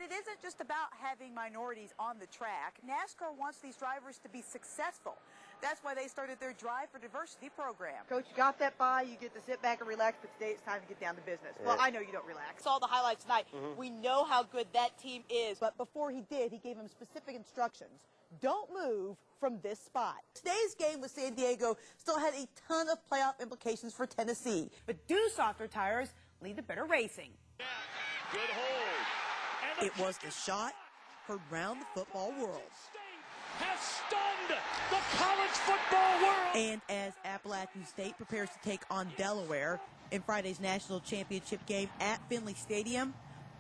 it isn't just about having minorities on the track. NASCAR wants these drivers to be successful. That's why they started their Drive for Diversity program. Coach, you got that bye, you get to sit back and relax, but today it's time to get down to business. Well, I know you don't relax. Saw the highlights tonight. We know how good that team is. But before he did, he gave him specific instructions. Don't move from this spot. Today's game with San Diego still had a ton of playoff implications for Tennessee. But do softer tires lead to better racing. Good hold. It was the shot heard round the football world. Has stunned the college football world. And as Appalachian State prepares to take on Delaware in Friday's national championship game at Finley Stadium,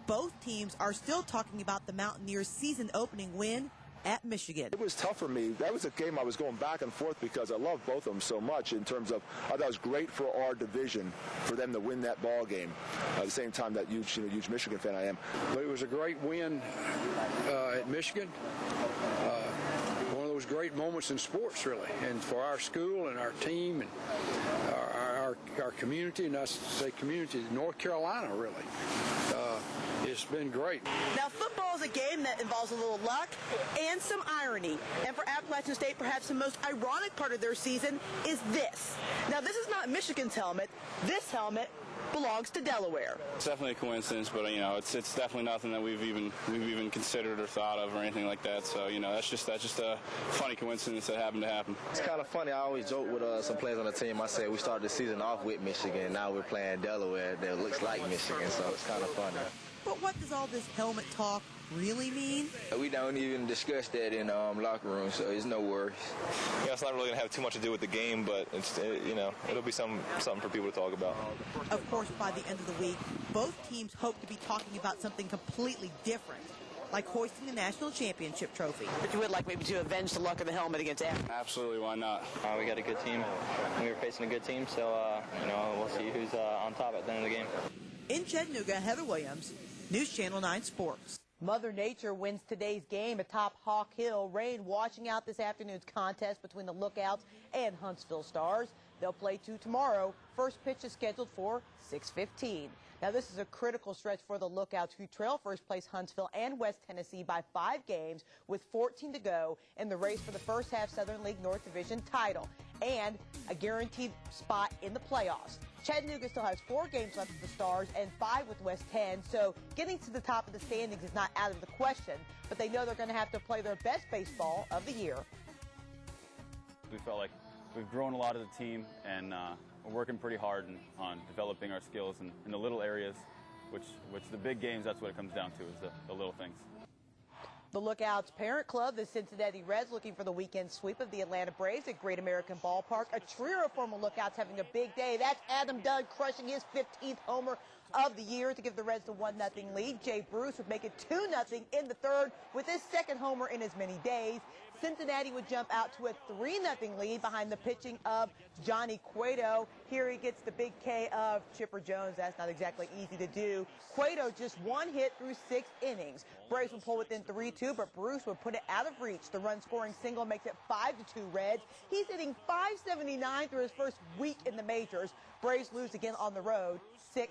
both teams are still talking about the Mountaineers' season-opening win at Michigan. It was tough for me. That was a game I was going back and forth because I love both of them so much in terms of I thought it was great for our division for them to win that ball game. At the same time, that huge Michigan fan I am. But it was a great win at Michigan. One of those great moments in sports, really, and for our school and our team and our community, and I say community, North Carolina, really. It's been great. Now, football is a game that involves a little luck and some irony. And for Appalachian State, perhaps the most ironic part of their season is this. Now, this is not Michigan's helmet. This helmet belongs to Delaware. It's definitely a coincidence, but you know, it's definitely nothing that we've even considered or thought of or anything like that. So you know, that's just a funny coincidence that happened to happen. It's kind of funny. I always joke with some players on the team. I say we started the season off with Michigan, and now we're playing Delaware that looks like Michigan. So it's kind of funny. But what does all this helmet talk really mean? We don't even discuss that in locker room, so it's no worries. Yeah, it's not really going to have too much to do with the game, but you know, it'll be something for people to talk about. Of course, by the end of the week, both teams hope to be talking about something completely different, like hoisting the national championship trophy. But you would like maybe to avenge the luck of the helmet against Apple. Absolutely, why not? We got a good team. We were facing a good team, so you know, we'll see who's on top at the end of the game. In Chattanooga, Heather Williams, News Channel 9 Sports. Mother Nature wins today's game atop Hawk Hill. Rain washing out this afternoon's contest between the Lookouts and Huntsville Stars. They'll play two tomorrow. First pitch is scheduled for 6:15. Now, this is a critical stretch for the Lookouts, who trail first place Huntsville and West Tennessee by 5 games with 14 to go in the race for the first half Southern League North Division title and a guaranteed spot in the playoffs. Chattanooga still has 4 games left with the Stars and 5 with West 10, so getting to the top of the standings is not out of the question, but they know they're going to have to play their best baseball of the year. We felt like we've grown a lot as a team, and we're working pretty hard on developing our skills in the little areas, which the big games, that's what it comes down to, is the little things. The Lookouts' parent club, the Cincinnati Reds, looking for the weekend sweep of the Atlanta Braves at Great American Ballpark. A trio of former Lookouts having a big day. That's Adam Dunn crushing his 15th homer of the year to give the Reds a 1-0 lead. Jay Bruce would make it 2-0 in the third with his second homer in as many days. Cincinnati would jump out to a 3-0 lead behind the pitching of Johnny Cueto. Here he gets the big K of Chipper Jones. That's not exactly easy to do. Cueto just 1 hit through 6 innings. Braves would pull within 3-2, but Bruce would put it out of reach. The run-scoring single makes it 5-2 Reds. He's hitting .579 through his first week in the majors. Braves lose again on the road, 6-2.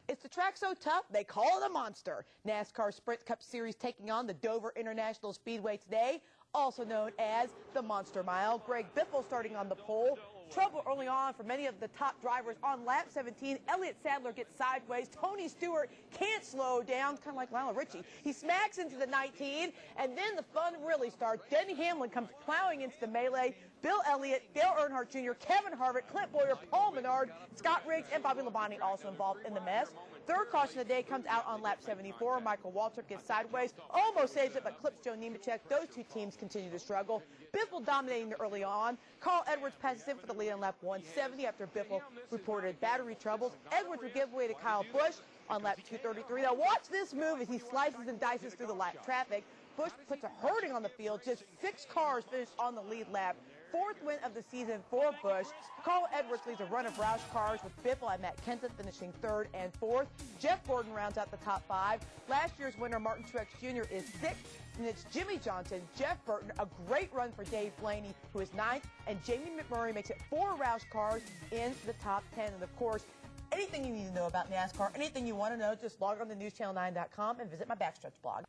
It's the track so tough, they call it a monster. NASCAR Sprint Cup Series taking on the Dover International Speedway today, also known as the Monster Mile. Greg Biffle starting on the pole. Trouble early on for many of the top drivers on lap 17. Elliott Sadler gets sideways. Tony Stewart can't slow down, kind of like Lionel Richie. He smacks into the 19, and then the fun really starts. Denny Hamlin comes plowing into the melee. Bill Elliott, Dale Earnhardt Jr., Kevin Harvick, Clint Boyer, Paul Menard, Scott Riggs, and Bobby Labonte also involved in the mess. Third caution of the day comes out on lap 74. Michael Waltrip gets sideways, almost saves it, but clips Joe Nemechek. Those two teams continue to struggle. Biffle dominating early on. Carl Edwards passes in for the lead on lap 170 after Biffle reported battery troubles. Edwards would give way to Kyle Busch on lap 233. Now watch this move as he slices and dices through the lap traffic. Busch puts a hurting on the field. Just 6 cars finished on the lead lap. 4th win of the season for Busch. Carl Edwards leads a run of Roush cars with Biffle and Matt Kenseth finishing 3rd and 4th. Jeff Gordon rounds out the top 5. Last year's winner, Martin Truex Jr., is 6th. And it's Jimmy Johnson, Jeff Burton, a great run for Dave Blaney, who is 9th. And Jamie McMurray makes it 4 Roush cars in the top 10. And, of course, anything you need to know about NASCAR, anything you want to know, just log on to newschannel9.com and visit my Backstretch blog.